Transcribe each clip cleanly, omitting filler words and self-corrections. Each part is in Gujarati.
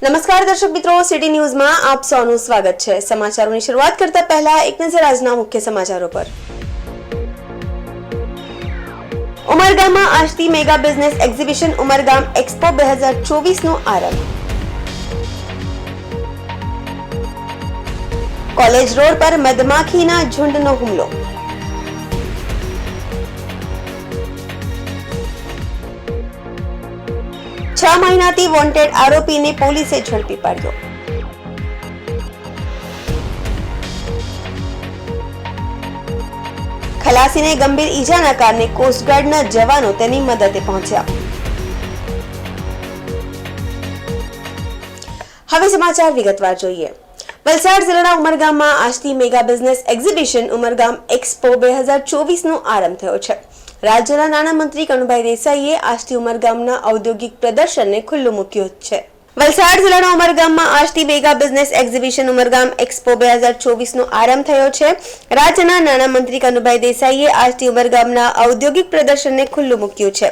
નમસ્કાર દર્શક મિત્રો, સિટી ન્યૂઝમાં આપ સૌનું સ્વાગત છે। સમાચારોની શરૂઆત કરતા પહેલા એક નજર આજના મુખ્ય સમાચારો પર। ઉમરગામમાં આજથી mega business exhibition Umargam expo 2024નો આરંભ। કોલેજ રોડ પર મધમાખીના ઝુંડનો હુમલો। છ મહિનાથી વોન્ટેડ આરોપીને પોલીસે ઝડપી પાડ્યો। ખલાસીને ગંભીર ઈજાના કારણે કોસ્ટગાર્ડના જવાનો તેની મદદે પહોંચ્યા। હવે સમાચાર વિગતવાર જોઈએ। વલસાડ જિલ્લાના ઉમરગામમાં આજથી mega business exhibition Umargam expo 2024નો આરંભ થયો છે। રાજ્યના નાણામંત્રી કનુભાઈ દેસાઈએ આજથી ઉમરગામના ઔદ્યોગિક પ્રદર્શનને ખુલ્લું મૂક્યું છે। વલસાડ જિલ્લાના ઉમરગામમાં આજથી mega business exhibition Umargam expo 2024નો આરંભ થયો છે। રાજ્યના નાણામંત્રી કનુભાઈ દેસાઈએ આજથી ઉમરગામના ઔદ્યોગિક પ્રદર્શનને ખુલ્લું મૂક્યું છે।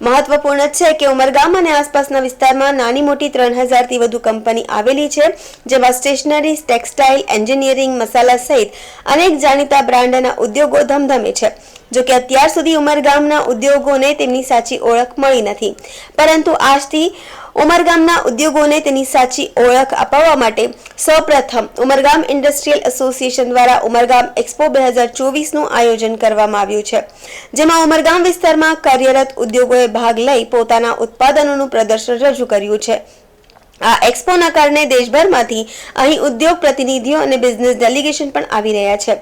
મહત્વપૂર્ણ છે કે ઉમરગામ અને આસપાસના વિસ્તારમાં નાની મોટી 3000થી વધુ કંપની આવેલી છે, જેમાં સ્ટેશનરી, ટેક્સટાઇલ, એન્જિનિયરિંગ, મસાલા સહિત અનેક જાણીતા બ્રાન્ડના ઉદ્યોગો ધમધમે છે। જો કે અત્યાર સુધી ઉમરગામના ઉદ્યોગોને તેમની સાચી ઓળખ મળી નથી, પરંતુ આજથી ઉમરગામના ઉદ્યોગોને તેની સાચી ઓળખ અપાવવા માટે સૌપ્રથમ ઉમરગામ ઇન્ડસ્ટ્રીયલ એસોસિએશન દ્વારા ઉમરગામ એક્સપો 2024નું આયોજન કરવામાં આવ્યું છે, જેમાં ઉમરગામ વિસ્તારમાં કાર્યરત ઉદ્યોગોએ ભાગ લઈ પોતાના ઉત્પાદનોનું પ્રદર્શન રજૂ કર્યું છે। આ એક્સપોના કારણે દેશભરમાંથી અહીં ઉદ્યોગ પ્રતિનિધિઓ અને બિઝનેસ ડેલિગેશન પણ આવી રહ્યા છે।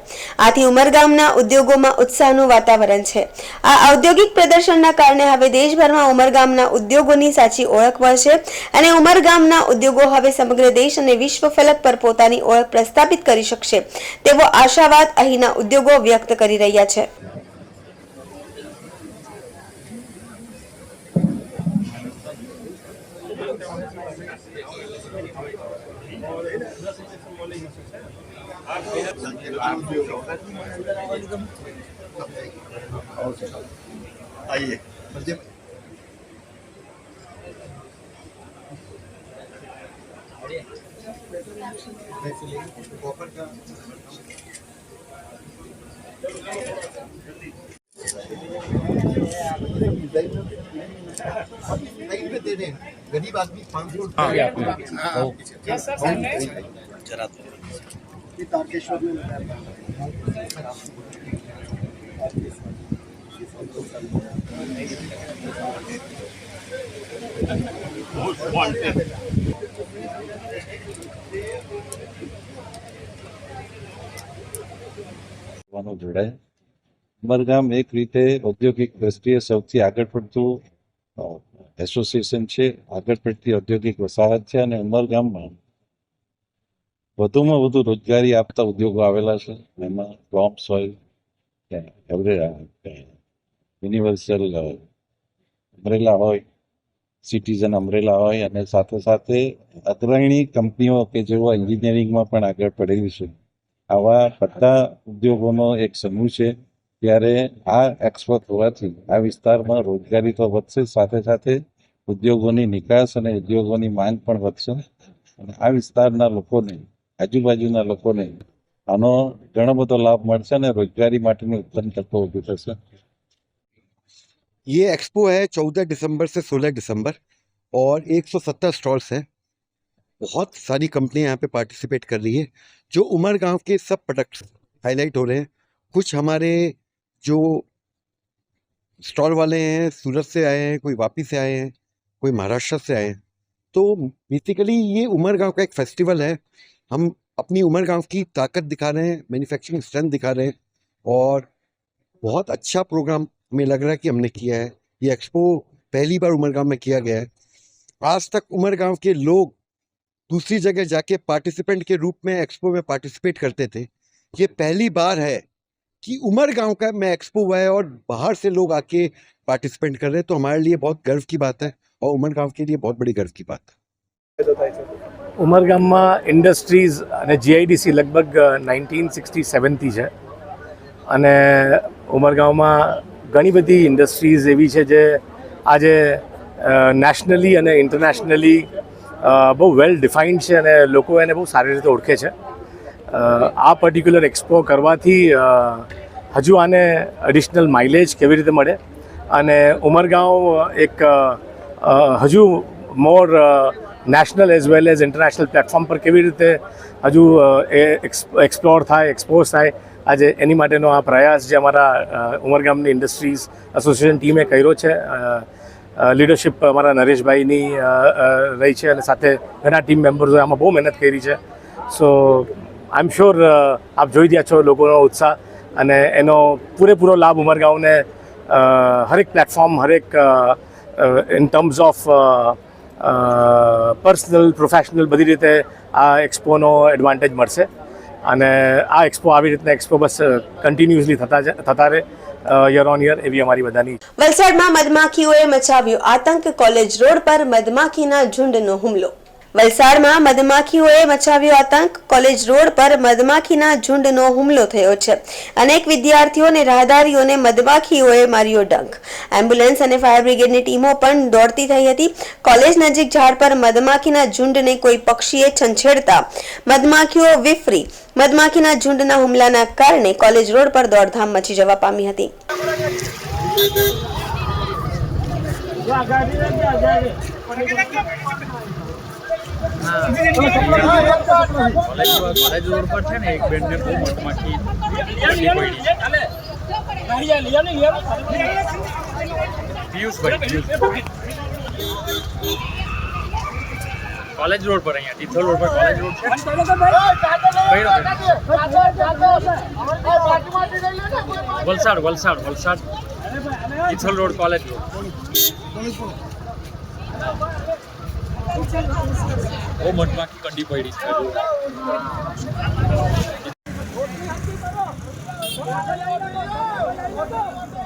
આથી ઉમરગામના ઉદ્યોગોમાં ઉત્સાહનું વાતાવરણ છે। આ ઔદ્યોગિક પ્રદર્શનના કારણે હવે દેશભરમાં ઉમરગામના ઉદ્યોગોની સાચી ઓળખ મળશે અને ઉમરગામના ઉદ્યોગો હવે સમગ્ર દેશ અને વિશ્વ ફલક પર પોતાની ઓળખ પ્રસ્થાપિત કરી શકશે તેવો આશાવાદ અહીંના ઉદ્યોગો વ્યક્ત કરી રહ્યા છે। आइए गरीब आदमी 500 જોડાય। ઉમરગામ એક રીતે ઔદ્યોગિક દ્રષ્ટિએ સૌથી આગળ પડતું એસોસિએશન છે, આગળ પડતી ઔદ્યોગિક વસાહત છે અને ઉમરગામમાં વધુમાં વધુ રોજગારી આપતા ઉદ્યોગો આવેલા છે। એમાં ડોમ્સ હોય, યુનિવર્સલ અમરેલા હોય, સિટીઝન અમરેલા હોય અને સાથે સાથે અગ્રણી કંપનીઓ કે જેઓ એન્જિનિયરિંગમાં પણ આગળ પડેલી છે, આવા બધા ઉદ્યોગોનો એક સમૂહ છે। ત્યારે આ એક્સપો હોવાથી આ વિસ્તારમાં રોજગારી તો વધશે, સાથે સાથે ઉદ્યોગોની નિકાસ અને ઉદ્યોગોની માંગ પણ વધશે અને આ વિસ્તારના લોકોને, આજુબાજુના લોકોને આનો ઘણો બધો લાભ મળશે અને રોજગારી માટેની ઉત્તમ તકો ઊભી થશે। ये एक्सपो है 14 दिसंबर से 16 दिसंबर और 170 स्टॉल्स हैं। बहुत सारी कंपनियां यहाँ पे पार्टिसिपेट कर रही है। जो उमरगांव के सब प्रोडक्ट्स हाईलाइट हो रहे हैं। कुछ हमारे जो स्टॉल वाले हैं सूरत से आए हैं, कोई वापी से आए हैं, कोई महाराष्ट्र से आए हैं। तो बेसिकली ये उमरगांव का एक फेस्टिवल है। हम अपनी उमरगांव की ताकत दिखा रहे हैं, मैन्युफैक्चरिंग स्ट्रेंथ दिखा रहे हैं और बहुत अच्छा प्रोग्राम हमें लग रहा है कि हमने किया है। ये एक्सपो पहली बार उमरगांव में किया गया है। आज तक उमरगांव के लोग दूसरी जगह जाके पार्टिसिपेंट के रूप में एक्सपो में पार्टिसिपेट करते थे। ये पहली बार है कि उमरगांव का में एक्सपो हुआ है और बाहर से लोग आके पार्टिसिपेट कर रहे हैं। तो हमारे लिए बहुत गर्व की बात है और उमरगांव के लिए बहुत बड़ी गर्व की बात है। ઉમરગામમાં ઇન્ડસ્ટ્રીઝ અને જીઆઈડીસી લગભગ 1967થી છે અને ઉમરગામમાં ઘણી બધી ઇન્ડસ્ટ્રીઝ એવી છે જે આજે નેશનલી અને ઇન્ટરનેશનલી બહુ વેલ ડિફાઇન્ડ છે અને લોકો એને બહુ સારી રીતે ઓળખે છે. આ પર્ટિક્યુલર એક્સપો કરવાથી હજુ આને એડિશનલ માઇલેજ કેવી રીતે મળે અને ઉમરગાંવ એક હજુ more national as well as international platform પર કેવી રીતે હજુ એ એક્સપ્લોર થાય, એક્સપોઝ થાય, આજે એની માટેનો આ પ્રયાસ જે અમારા ઉમરગામની ઇન્ડસ્ટ્રીઝ એસોસિએશન ટીમે કર્યો છે. લીડરશિપ અમારા નરેશભાઈની રહી છે અને સાથે ઘણા ટીમ મેમ્બર્સોએ આમાં બહુ મહેનત કરી છે. સો આઈ એમ શ્યોર આપ જોઈ રહ્યા છો લોકોનો ઉત્સાહ અને એનો પૂરેપૂરો લાભ ઉમરગાંવને હરેક પ્લેટફોર્મ, હરેક in terms of personal, professional બધી રીતે આ એક્સપોનો એડવાન્ટેજ મળશે અને આ એક્સપો આવી રીતના એક્સપો બસ કન્ટિન્યુઅસલી થતા રહે યર ઓન યર એવી અમારી બધાની. વલસાડમાં મધમાખીઓએ મચાવ્યો આતંક, કોલેજ રોડ પર મધમાખીના ઝુંડનો હુમલો. વલસાડમાં મધમાખીઓએ મચાવ્યો આતંક, કોલેજ રોડ પર મધમાખીના ઝુંડનો હુમલો થયો છે. અનેક વિદ્યાર્થીઓ અને રાહદારીઓને મધમાખીઓએ માર્યો ડંખ. એમ્બ્યુલન્સ અને ફાયર બ્રિગેડની ટીમો પણ દોડતી થઈ હતી. કોલેજ નજીક ઝાડ પર મધમાખીના ઝુંડને કોઈ પક્ષીએ છંછેડતા મધમાખીઓ વિફરી. મધમાખીના ઝુંડના હુમલાના કારણે કોલેજ રોડ પર દોડધામ મચી જવા પામી હતી. કોલેજ રોડ પર છે ને એક બેનને બહુ મધમાખી કોલેજ રોડ પર અહીંયા તિથલ રોડ પર કોલેજ રોડ છે Valsad Valsad Valsad Tithal road college road બહુ મધમાખી કંડી પડી છે.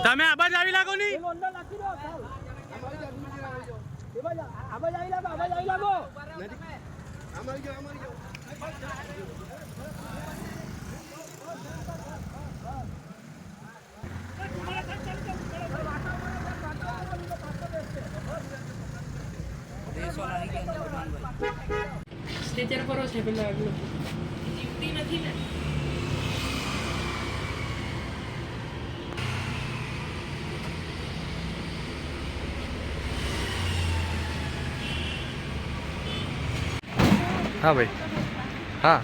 તમે આબાજ આવી લાગો ની સ્ટેચર પર છે પેલા ડ્યુટી નથી ને. હા ભાઈ હા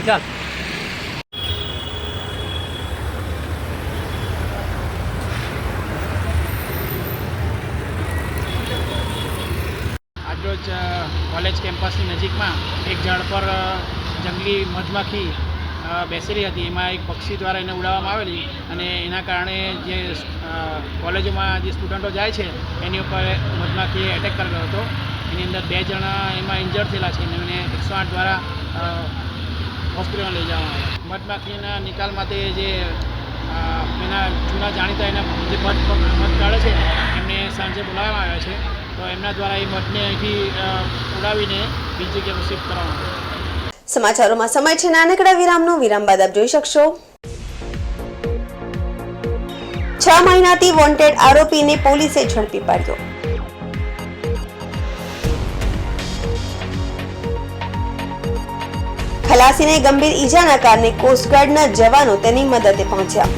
ચાલ. આજરોજ કોલેજ કેમ્પસની નજીકમાં એક ઝાડ પર જંગલી મધમાખી બેસી રહી હતી. એમાં એક પક્ષી દ્વારા એને ઉડાવવામાં આવેલી અને એના કારણે જે કોલેજોમાં જે સ્ટુડન્ટો જાય છે એની ઉપર મધમાખીએ એટેક કરેલો હતો. એની અંદર 2 જણા એમાં ઇન્જર્ડ થયેલા છે અને એને 108 દ્વારા હોસ્પિટલમાં લઈ જવામાં આવ્યા. મધમાખીના નિકાલ માટે જે એના જૂના જાણીતા એના જે મધ કાઢે છે એમને સાંજે બોલાવવામાં આવ્યા છે. તો એમના દ્વારા એ મધને અહીંથી ઉડાવીને બીજી જગ્યાએ શિફ્ટ કરવામાં આવે. સમાચારોમાં સમય છે નાનકડા વિરામનો. વિરામ બાદ આપ જોઈ શકશો 6 મહિનાથી વોન્ટેડ આરોપીને પોલીસે ઝડપી પાડ્યો. ખલાસીને ગંભીર ઈજાના કારણે કોસ્ટગાર્ડના જવાનો તેની મદદે પહોંચ્યા.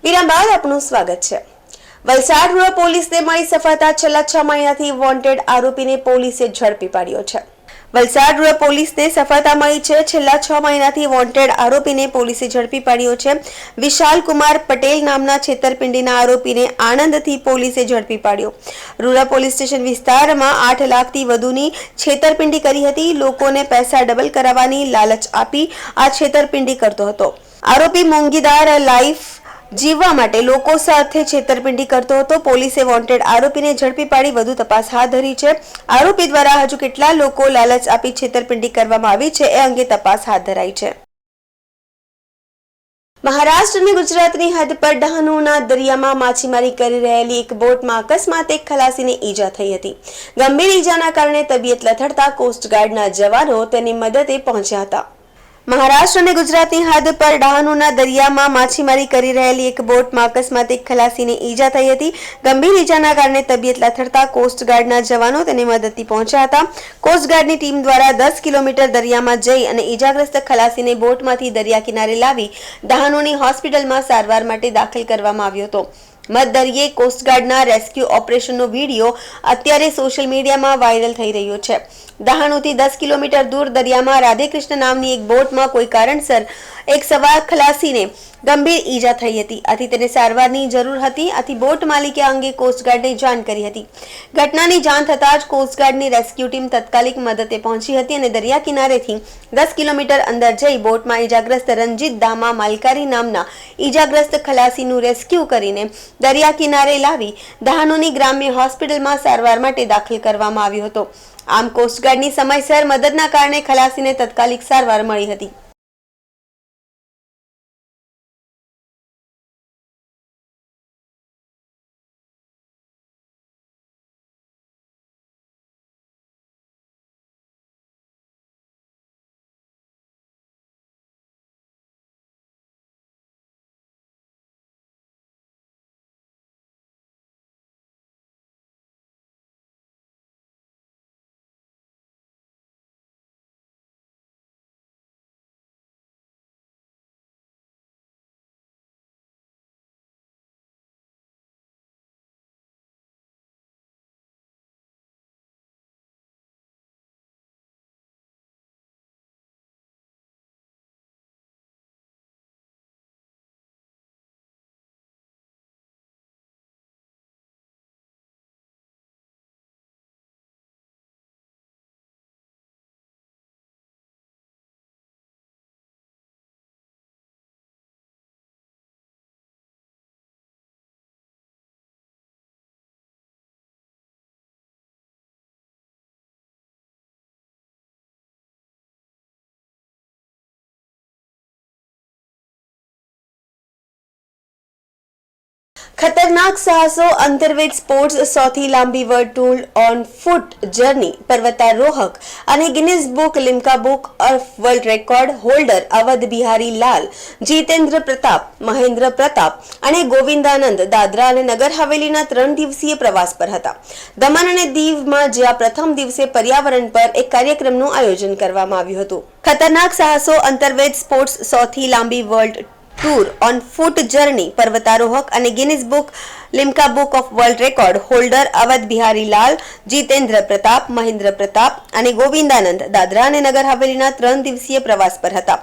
વિરામ બાદ આપનું સ્વાગત છે. વલસાડ રૂરલ પોલીસને મળી સફળતા. છેલ્લા 6 મહિનાથી વોન્ટેડ આરોપીને પોલીસે ઝડપી પાડ્યો છે. વલસાડ રૂરલ પોલીસને સફળતા મળી છે. છેલ્લા 6 મહિનાથી વોન્ટેડ આરોપીને પોલીસે ઝડપી પાડ્યો છે. વિશાલ કુમાર પટેલ નામના છેતરપિંડીના આરોપીને આણંદથી પોલીસે ઝડપી પાડ્યો. રૂરલ પોલીસ સ્ટેશન વિસ્તારમાં 8 લાખથી વધુની છેતરપિંડી કરી હતી. લોકોને પૈસા ડબલ કરાવવાની લાલચ આપી આ છેતરપિંડી કરતો હતો. આરોપી મોંઘીદાર લાઈફ જીવવા માટે લોકો સાથે છેતરપિંડી કરતો હતો. પોલીસે વોન્ટેડ આરોપીને ઝડપી પાડી વધુ તપાસ હાથ ધરી છે. આરોપી દ્વારા હજુ કેટલા લોકો લાલચ આપી છેતરપિંડી કરવામાં આવી છે એ અંગે તપાસ હાથ ધરાઈ છે. મહારાષ્ટ્ર અને ગુજરાતની હદ પર ડહાણુના દરિયામાં માછીમારી કરી રહેલી એક બોટમાં અકસ્માતે એક ખલાસીને ઈજા થઈ હતી. ગંભીર ઈજાના કારણે તબિયત લથડતા કોસ્ટગાર્ડના જવાનો તેની મદદે પહોંચ્યા હતા. મહારાષ્ટ્ર અને ગુજરાતની હદ પર ડહાણુના દરિયામાં માછીમારી કરી રહેલી એક બોટમાં અકસ્માતે એક ખલાસીને ઈજા થઈ હતી. ગંભીર ઈજાના કારણે તબિયત લથડતા કોસ્ટગાર્ડના જવાનો તેની મદદથી પહોંચ્યા હતા. કોસ્ટગાર્ડની ટીમ દ્વારા 10 કિલોમીટર દરિયામાં જઈ અને ઈજાગ્રસ્ત ખલાસીને બોટમાંથી દરિયા કિનારે લાવી ડહાણુની હોસ્પિટલમાં સારવાર માટે દાખલ કરવામાં આવ્યો હતો. મધદરિયે કોસ્ટગાર્ડના રેસ્ક્યુ ઓપરેશનનો વિડીયો અત્યારે સોશિયલ મીડિયામાં વાયરલ થઈ રહ્યો છે. ડહાણુથી 10 કિલોમીટર દૂર દરિયામાં રાધેકૃષ્ણ નામની એક બોટમાં કોઈ કારણસર એક સવાર ખલાસીને ગંભીર ઈજા થઈ હતી. આથી તેને સારવારની જરૂર હતી. આથી બોટ માલિકે આ અંગે કોસ્ટગાર્ડને જાણ કરી હતી. ઘટનાની જાણ થતાં જ કોસ્ટગાર્ડની રેસ્ક્યુ ટીમ તાત્કાલિક મદદે પહોંચી હતી અને દરિયા કિનારેથી 10 કિલોમીટર અંદર જઈ બોટમાં ઈજાગ્રસ્ત રંજીત દામા માલકારી નામના ઈજાગ્રસ્ત ખલાસીનું રેસ્ક્યુ કરીને દરિયા કિનારે લાવી ડહાણુની ગ્રામ્ય હોસ્પિટલમાં સારવાર માટે દાખલ કરવામાં આવ્યો હતો. આમ કોસ્ટગાર્ડની સમયસર મદદના કારણે ખલાસીને તાત્કાલિક સારવાર મળી હતી. ખતરનાક સાહસો અંતર્વેદ સ્પોર્ટ્સ સૌથી લાંબી world tour on foot journey પર્વતારોહક અને Guinness book Limca book of world record holder Awadh Bihari Lal, Jitendra Pratap, Mahendra Pratap અને ગોવિંદાનંદ દાદરા અને નગર હવેલીના 3 દિવસીય પ્રવાસ પર હતા. દમણ અને દીવમાં જ્યાં પ્રથમ દિવસે પર્યાવરણ પર એક કાર્યક્રમનું આયોજન કરવામાં આવ્યું હતું. ખતરનાક સાહસો અંતર્વેદ સ્પોર્ટ્સ સૌથી લાંબી world tour on foot journey પર્વતારોહક અને Guinness book Limca book of world record holder Awadh Bihari Lal, Jitendra Pratap, Mahendra Pratap અને ગોવિંદાનંદ દાદરા અને નગર હવેલીના 3 દિવસીય પ્રવાસ પર હતા.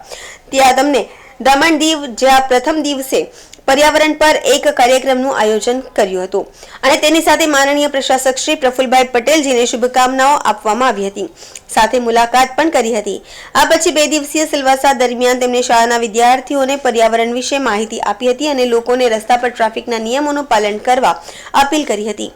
ત્યાં તમને દમણ દીવ જ્યાં પ્રથમ દિવસે પર્યાવરણ પર એક કાર્યક્રમનું આયોજન કર્યું હતું અને તેની સાથે માનનીય પ્રશાસક શ્રી પ્રફુલભાઈ પટેલજીને શુભકામનાઓ આપવામાં આવી હતી. સાથે મુલાકાત પણ કરી હતી. આ પછી 2 દિવસીય સિલવાસા દરમિયાન તેમણે શાળાના વિદ્યાર્થીઓને પર્યાવરણ વિશે માહિતી આપી હતી અને લોકોને રસ્તા પર ટ્રાફિકના નિયમોનું પાલન કરવા અપીલ કરી હતી.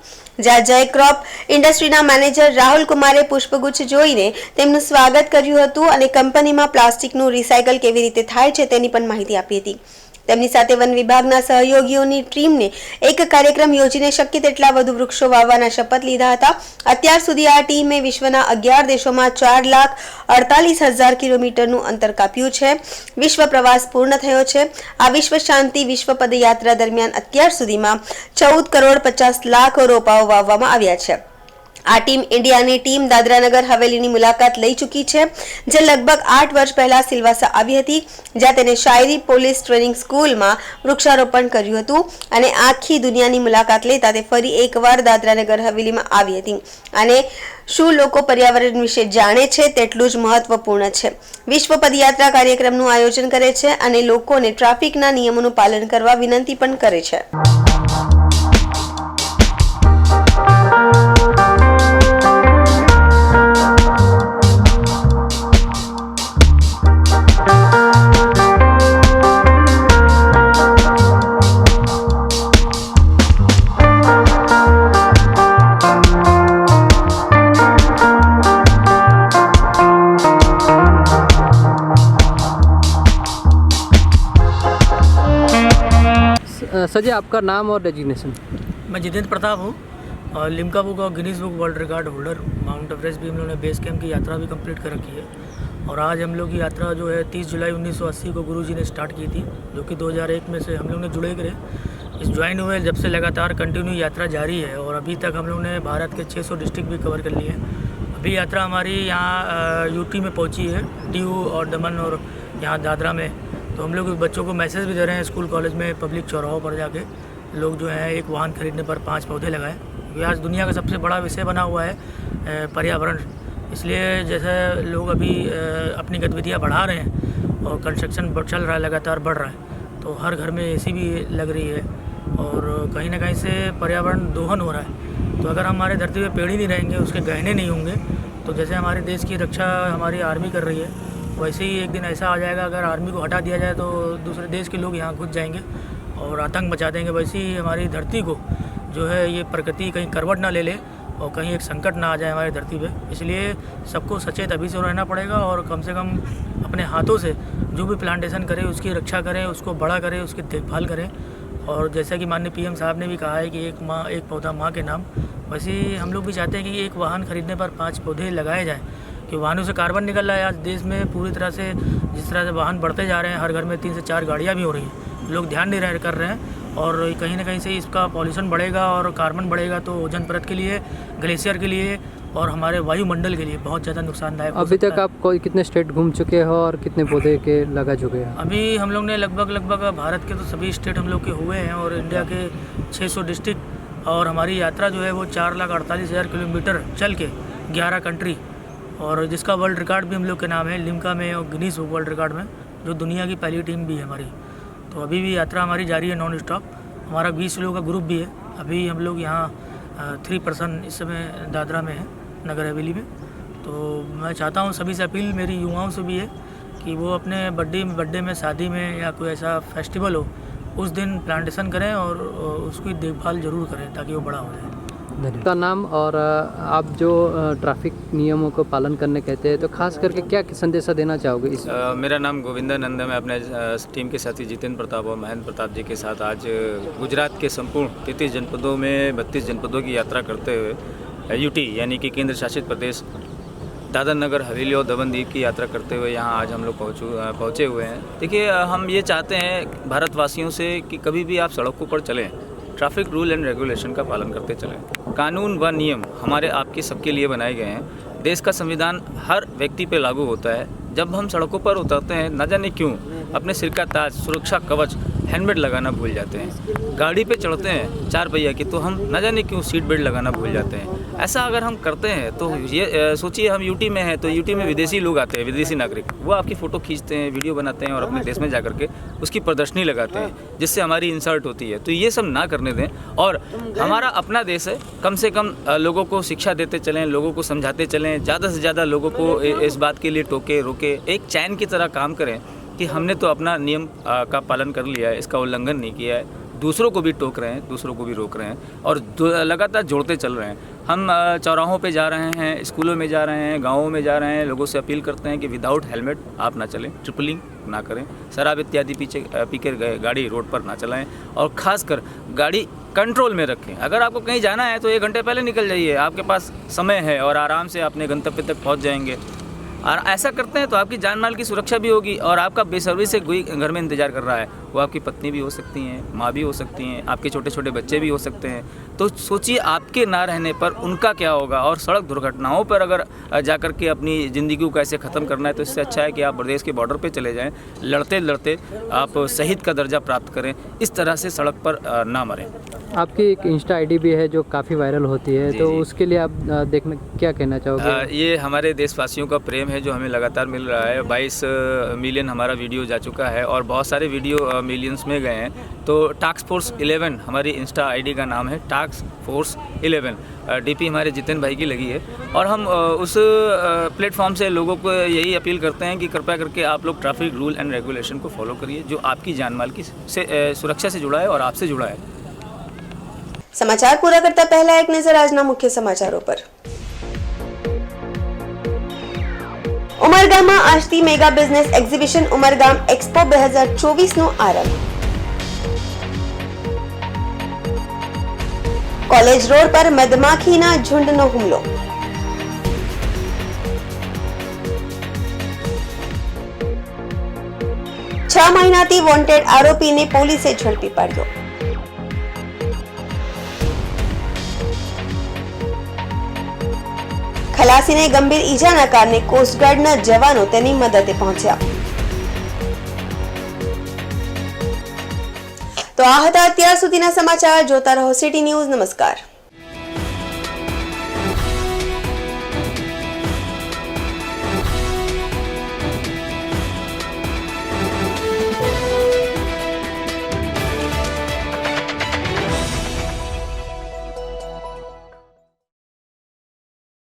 જ્યાં જય ક્રોપ ઇન્ડસ્ટ્રીના મેનેજર રાહુલ કુમારે પુષ્પગુચ્છ જોઈને તેમનું સ્વાગત કર્યું હતું અને કંપનીમાં પ્લાસ્ટિકનું રિસાયકલ કેવી રીતે થાય છે તેની પણ માહિતી આપી હતી. તેમની સાથે વન વિભાગના સહયોગીઓની ટીમને એક કાર્યક્રમ યોજીને શક્ય તેટલા વધુ વૃક્ષો વાવવાના શપથ લીધા હતા. અત્યાર સુધી આ ટીમે વિશ્વના 11 દેશોમાં 4,48,000 કિલોમીટરનું અંતર કાપ્યું છે. વિશ્વ પ્રવાસ પૂર્ણ થયો છે. આ વિશ્વ શાંતિ વિશ્વ પદયાત્રા દરમિયાન અત્યાર સુધીમાં 14 કરોડ 50 લાખ રોપાઓ વાવવામાં આવ્યા છે. આ ટીમ ઇન્ડિયાની ટીમ દાદરાનગર હવેલીની મુલાકાત લઈ ચૂકી છે, જે લગભગ 8 વર્ષ પહેલા સિલવાસા આવી હતી, જ્યાં તેને શાયરી પોલીસ ટ્રેનિંગ સ્કૂલમાં વૃક્ષારોપણ કર્યું હતું અને આખી દુનિયાની મુલાકાત લેતા તે ફરી એકવાર દાદરાનગર હવેલીમાં આવી હતી. અને શું લોકો પર્યાવરણ વિશે જાણે છે તેટલું જ મહત્વપૂર્ણ છે. વિશ્વ પદયાત્રા કાર્યક્રમનું આયોજન કરે છે અને લોકોને ટ્રાફિકના નિયમોનું પાલન કરવા વિનંતી પણ કરે છે. सर जी, आपका नाम और डेजिग्नेशन? मैं जितेंद्र प्रताप हूँ और लिम्का बुक और Guinness book world record holder. Mount Everest भी हम लोगों ने बेस कैंप की यात्रा भी कंप्लीट कर रखी है और आज हम लोग की यात्रा जो है 30 जुलाई 1980 को गुरुजी ने स्टार्ट की थी, जो कि 2001 में से हम लोग ने जुड़े करे. इस ज्वाइन हुए जब से लगातार कंटिन्यू यात्रा जारी है और अभी तक हम लोग ने भारत के 600 डिस्ट्रिक्ट भी कवर कर लिए हैं. अभी यात्रा हमारी यहाँ यूटी में पहुँची है, दीव और दमन और यहाँ दादरा में. तो हम लोग बच्चों को मैसेज भी दे रहे हैं स्कूल कॉलेज में, पब्लिक चौराहों पर जाके लोग जो हैं एक वाहन खरीदने पर 5 पौधे लगाएं. ये आज दुनिया का सबसे बड़ा विषय बना हुआ है पर्यावरण. इसलिए जैसे लोग अभी अपनी गतिविधियाँ बढ़ा रहे हैं और कंस्ट्रक्शन चल रहा है, लगातार बढ़ रहा है, तो हर घर में एसी भी लग रही है और कहीं ना कहीं से पर्यावरण दोहन हो रहा है. तो अगर हमारे धरती पे पेड़ ही नहीं रहेंगे, उसके गहने नहीं होंगे, तो जैसे हमारे देश की रक्षा हमारी आर्मी कर रही है, वैसे ही एक दिन ऐसा आ जाएगा अगर आर्मी को हटा दिया जाए तो दूसरे देश के लोग यहाँ घुस जाएंगे और आतंक मचा देंगे. वैसे ही हमारी धरती को जो है ये प्रकृति कहीं करवट ना ले ले और कहीं एक संकट ना आ जाए हमारी धरती पे. इसलिए सबको सचेत अभी से रहना पड़ेगा और कम से कम अपने हाथों से जो भी प्लांटेशन करें उसकी रक्षा करें, उसको बड़ा करें, उसकी देखभाल करें. और जैसा कि माननीय PM साहब ने भी कहा है कि एक पौधा माँ के नाम, वैसे ही हम लोग भी चाहते हैं कि एक वाहन खरीदने पर 5 पौधे लगाए जाएँ, कि वाहनों से कार्बन निकल रहा है. आज देश में पूरी तरह से जिस तरह से वाहन बढ़ते जा रहे हैं, हर घर में 3 से 4 गाड़ियाँ भी हो रही हैं, लोग ध्यान नहीं कर रहे हैं और कहीं ना कहीं से इसका पॉल्यूशन बढ़ेगा और कार्बन बढ़ेगा तो ओजोन परत के लिए, ग्लेशियर के लिए और हमारे वायुमंडल के लिए बहुत ज़्यादा नुकसानदायक. अभी तक आप कितने स्टेट घूम चुके हो और कितने पौधे के लगा चुके हैं? अभी हम लोग ने लगभग भारत के तो सभी स्टेट हम लोग के हुए हैं और इंडिया के 600 डिस्ट्रिक्ट और हमारी यात्रा जो है वो 4,48,000 किलोमीटर चल के 11 कंट्री और जिसका वर्ल्ड रिकॉर्ड भी हम लोग के नाम है लिम्का में और गिनीज बुक वर्ल्ड रिकॉर्ड में, जो दुनिया की पहली टीम भी है हमारी. तो अभी भी यात्रा हमारी जारी है नॉन स्टॉप. हमारा 20 लोगों का ग्रुप भी है. अभी हम लोग यहाँ 3 पर्सन इस समय दादरा में है, नगर हवेली में. तो मैं चाहता हूँ सभी से अपील मेरी युवाओं से भी है कि वो अपने बर्थडे में, शादी में या कोई ऐसा फेस्टिवल हो, उस दिन प्लांटेशन करें और उसकी देखभाल ज़रूर करें ताकि वो बड़ा हो जाए. का नाम और आप जो ट्रैफिक नियमों को पालन करने कहते हैं, तो खास करके क्या संदेशा देना चाहोगे इस? मेरा नाम गोविंदानंद है. मैं अपने टीम के साथी जितेंद्र प्रताप और महेंद्र प्रताप जी के साथ आज गुजरात के संपूर्ण 33 जनपदों में 32 जनपदों की यात्रा करते हुए यूटी यानी कि केंद्र शासित प्रदेश दादर हवेली और दमन दीव की यात्रा करते हुए यहाँ आज हम लोग पहुँचे हुए हैं. देखिए, हम ये चाहते हैं भारतवासियों से कि कभी भी आप सड़कों पर चलें, ट्रैफिक रूल एंड रेगुलेशन का पालन करते चलें. कानून व नियम हमारे आपके सबके लिए बनाए गए हैं. देश का संविधान हर व्यक्ति पे लागू होता है. जब हम सड़कों पर उतरते हैं, न जाने क्यों अपने सिर का ताज, सुरक्षा कवच, हेलमेट लगाना भूल जाते हैं. गाड़ी पे चढ़ते हैं 4 पहिया की तो हम न जाने क्यों सीट बेल्ट लगाना भूल जाते हैं. ऐसा अगर हम करते हैं तो ये सोचिए, हम यूटी में हैं तो यूटी में विदेशी लोग आते हैं, विदेशी नागरिक, वो आपकी फ़ोटो खींचते हैं, वीडियो बनाते हैं और अपने देश में जा करके उसकी प्रदर्शनी लगाते हैं, जिससे हमारी इंसल्ट होती है. तो ये सब ना करने दें और हमारा अपना देश है, कम से कम लोगों को शिक्षा देते चलें, लोगों को समझाते चलें, ज़्यादा से ज़्यादा लोगों को इस बात के लिए टोके रोके, एक चैन की तरह काम करें कि हमने तो अपना नियम का पालन कर लिया है, इसका उल्लंघन नहीं किया है. दूसरों को भी टोक रहे हैं, दूसरों को भी रोक रहे हैं और लगातार जोड़ते चल रहे हैं. हम चौराहों पे जा रहे हैं, स्कूलों में जा रहे हैं, गाँवों में जा रहे हैं, लोगों से अपील करते हैं कि विदाउट हेलमेट आप ना चलें, ट्रिपलिंग ना करें, शराब इत्यादि पी कर गाड़ी रोड पर ना चलाएं और ख़ासकर गाड़ी कंट्रोल में रखें. अगर आपको कहीं जाना है तो 1 घंटे पहले निकल जाइए, आपके पास समय है और आराम से अपने गंतव्य तक पहुँच जाएंगे. और ऐसा करते हैं तो आपकी जान माल की सुरक्षा भी होगी और आपका बेसब्री से कोई घर में इंतज़ार कर रहा है वो आपकी पत्नी भी हो सकती हैं, माँ भी हो सकती हैं, आपके छोटे छोटे बच्चे भी हो सकते हैं। तो सोचिए आपके ना रहने पर उनका क्या होगा। और सड़क दुर्घटनाओं पर अगर जा कर के अपनी ज़िंदगी को कैसे ख़त्म करना है, तो इससे अच्छा है कि आप प्रदेश के बॉर्डर पे चले जाएं, लड़ते लड़ते आप शहीद का दर्जा प्राप्त करें, इस तरह से सड़क पर ना मरें। आपकी एक इंस्टा आईडी भी है जो काफ़ी वायरल होती है, जी, तो जी। उसके लिए आप देखना क्या कहना चाहोगे? ये हमारे देशवासियों का प्रेम है जो हमें लगातार मिल रहा है। 22 मिलियन हमारा वीडियो जा चुका है और बहुत सारे वीडियो मिलियंस में गए हैं। तो टास्क फोर्स 11 हमारी इंस्टा आईडी का नाम है, टास्क फोर्स 11। डीपी हमारे जितेन भाई की लगी है और हम उस प्लेटफॉर्म से लोगों को यही अपील करते हैं कि कृपया करके आप लोग ट्रैफिक रूल एंड रेगुलेशन को फॉलो करिए, जो आपकी जान माल की सुरक्षा से जुड़ा है और आपसे जुड़ा है। समाचार पूरा करता पहला एक नजर આજના મુખ્ય સમાચારો પર। ઉમરગામમાં આજથી mega business exhibition Umargam expo 2024 નો આરંભ। કોલેજ રોડ પર મધમાખીના ઝુંડનો હુમલો। છ મહિનાથી વોન્ટેડ આરોપીને પોલીસે ઝડપી પાડ્યો। ખલાસીને ગંભીર ઈજાના કારણે કોસ્ટગાર્ડના જવાનો તેની મદદે પહોંચ્યા। તો આ હતા અત્યાર સુધીના સમાચાર। જોતા રહો સિટી ન્યૂઝ। નમસ્કાર।